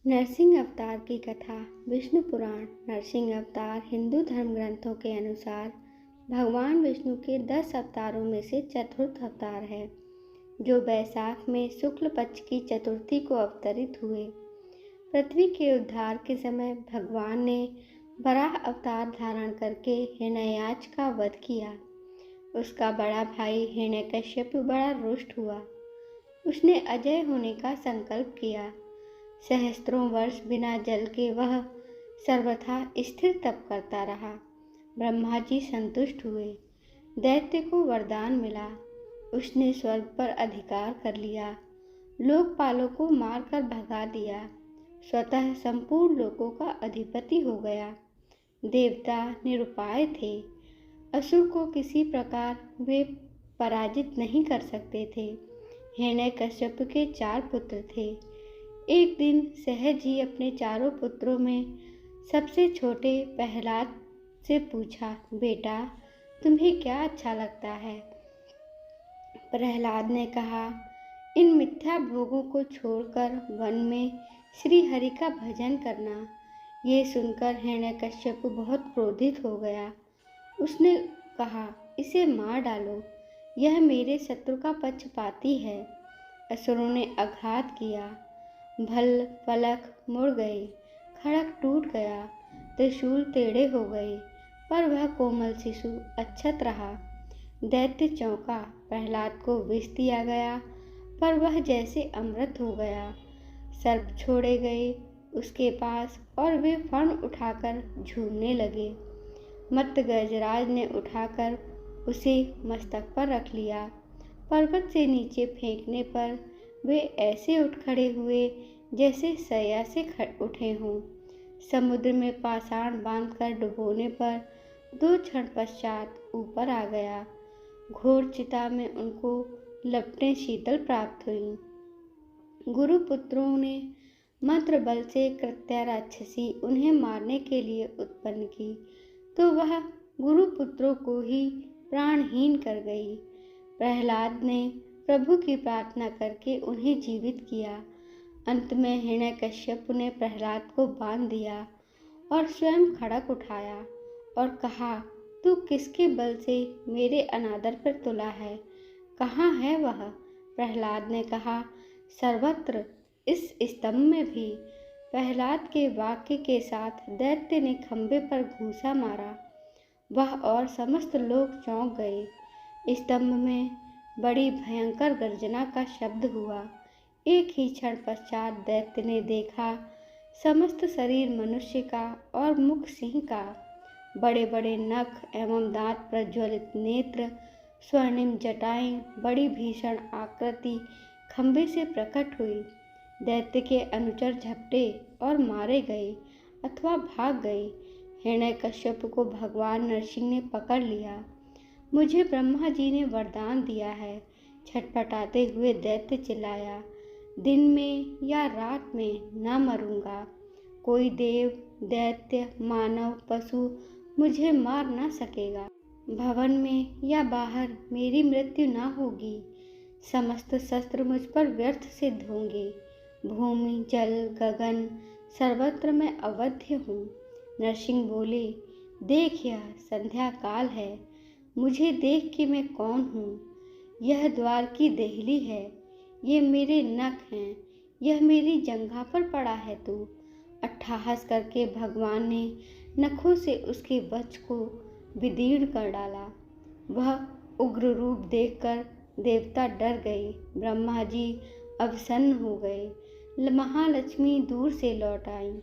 नरसिंह अवतार की कथा। विष्णु पुराण। नरसिंह अवतार हिंदू धर्म ग्रंथों के अनुसार भगवान विष्णु के 10 अवतारों में से चतुर्थ अवतार है, जो वैशाख में शुक्ल पक्ष की चतुर्थी को अवतरित हुए। पृथ्वी के उद्धार के समय भगवान ने वराह अवतार धारण करके हिरण्याक्ष का वध किया। उसका बड़ा भाई हिरण्यकश्यप बड़ा रुष्ट हुआ। उसने अजय होने का संकल्प किया। सहस्त्रों वर्ष बिना जल के वह सर्वथा स्थिर तप करता रहा। ब्रह्मा जी संतुष्ट हुए। दैत्य को वरदान मिला। उसने स्वर्ग पर अधिकार कर लिया। लोकपालों को मारकर भगा दिया। स्वतः संपूर्ण लोकों का अधिपति हो गया। देवता निरुपाय थे। असुर को किसी प्रकार वे पराजित नहीं कर सकते थे। हिरण्यकश्यप के 4 पुत्र थे। एक दिन सहज ही अपने चारों पुत्रों में सबसे छोटे प्रहलाद से पूछा, बेटा तुम्हें क्या अच्छा लगता है? प्रहलाद ने कहा, इन मिथ्या भोगों को छोड़कर वन में श्री हरि का भजन करना। ये सुनकर हिरण्यकश्यप बहुत क्रोधित हो गया। उसने कहा, इसे मार डालो, यह मेरे शत्रु का पक्षपाती है। असुरों ने आघात किया। भल फलक मुड़ गए, खड़ग टूट गया, त्रिशूल टेढ़े हो गए, पर वह कोमल शिशु अक्षत रहा। दैत्य चौंका। प्रहलाद को विष दिया गया, पर वह जैसे अमृत हो गया। सर्प छोड़े गए उसके पास और वे फण उठाकर झूलने लगे। मत्त गजराज ने उठाकर उसे मस्तक पर रख लिया। पर्वत से नीचे फेंकने पर वे ऐसे उठ खड़े हुए जैसे शैया से उठे हों। समुद्र में पाषाण बांधकर डुबोने पर 2 क्षण पश्चात ऊपर आ गया। घोर चिता में उनको लपटें शीतल प्राप्त हुईं। गुरुपुत्रों ने मंत्र बल से कृत्या राक्षसी उन्हें मारने के लिए उत्पन्न की, तो वह गुरुपुत्रों को ही प्राणहीन कर गई। प्रहलाद ने प्रभु की प्रार्थना करके उन्हें जीवित किया। अंत में हिरण्यकश्यप ने प्रहलाद को बांध दिया और स्वयं खड़ग उठाया और कहा, तू किसके बल से मेरे अनादर पर तुला है? कहाँ है वह? प्रहलाद ने कहा, सर्वत्र, इस स्तंभ में भी। प्रहलाद के वाक्य के साथ दैत्य ने खंभे पर घूंसा मारा। वह और समस्त लोग चौंक गए। स्तंभ में बड़ी भयंकर गर्जना का शब्द हुआ। एक ही क्षण पश्चात दैत्य ने देखा, समस्त शरीर मनुष्य का और मुख सिंह का। बड़े बड़े नख एवं दांत, प्रज्वलित नेत्र, स्वर्णिम जटाएं, बड़ी भीषण आकृति खंभे से प्रकट हुई। दैत्य के अनुचर झपटे और मारे गए अथवा भाग गए। हिरण्यकश्यप को भगवान नरसिंह ने पकड़ लिया। मुझे ब्रह्मा जी ने वरदान दिया है, छटपटाते हुए दैत्य चिल्लाया, दिन में या रात में न मरूंगा। कोई देव, दैत्य, मानव, पशु मुझे मार न सकेगा। भवन में या बाहर मेरी मृत्यु न होगी। समस्त शस्त्र मुझ पर व्यर्थ सिद्ध होंगे। भूमि, जल, गगन, सर्वत्र मैं अवध्य हूँ। नरसिंह बोले, देख यह संध्या काल है। मुझे देख कि मैं कौन हूँ। यह द्वार की देहली है। ये मेरे नख हैं। यह मेरी जंघा पर पड़ा है तू। अट्टहास करके भगवान ने नखों से उसके वक्ष को विदीर्ण कर डाला। वह उग्र रूप देखकर देवता डर गए। ब्रह्मा जी अवसन्न हो गए। महालक्ष्मी दूर से लौट आईं।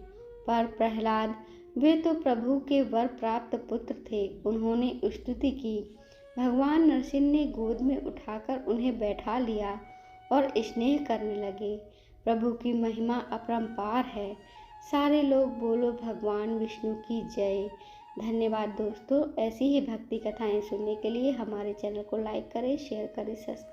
पर प्रहलाद, वे तो प्रभु के वर प्राप्त पुत्र थे, उन्होंने स्तुति की। भगवान नरसिंह ने गोद में उठाकर उन्हें बैठा लिया और स्नेह करने लगे। प्रभु की महिमा अपरंपार है। सारे लोग बोलो भगवान विष्णु की जय। धन्यवाद दोस्तों। ऐसी ही भक्ति कथाएं सुनने के लिए हमारे चैनल को लाइक करें, शेयर करें, सब्सक्राइब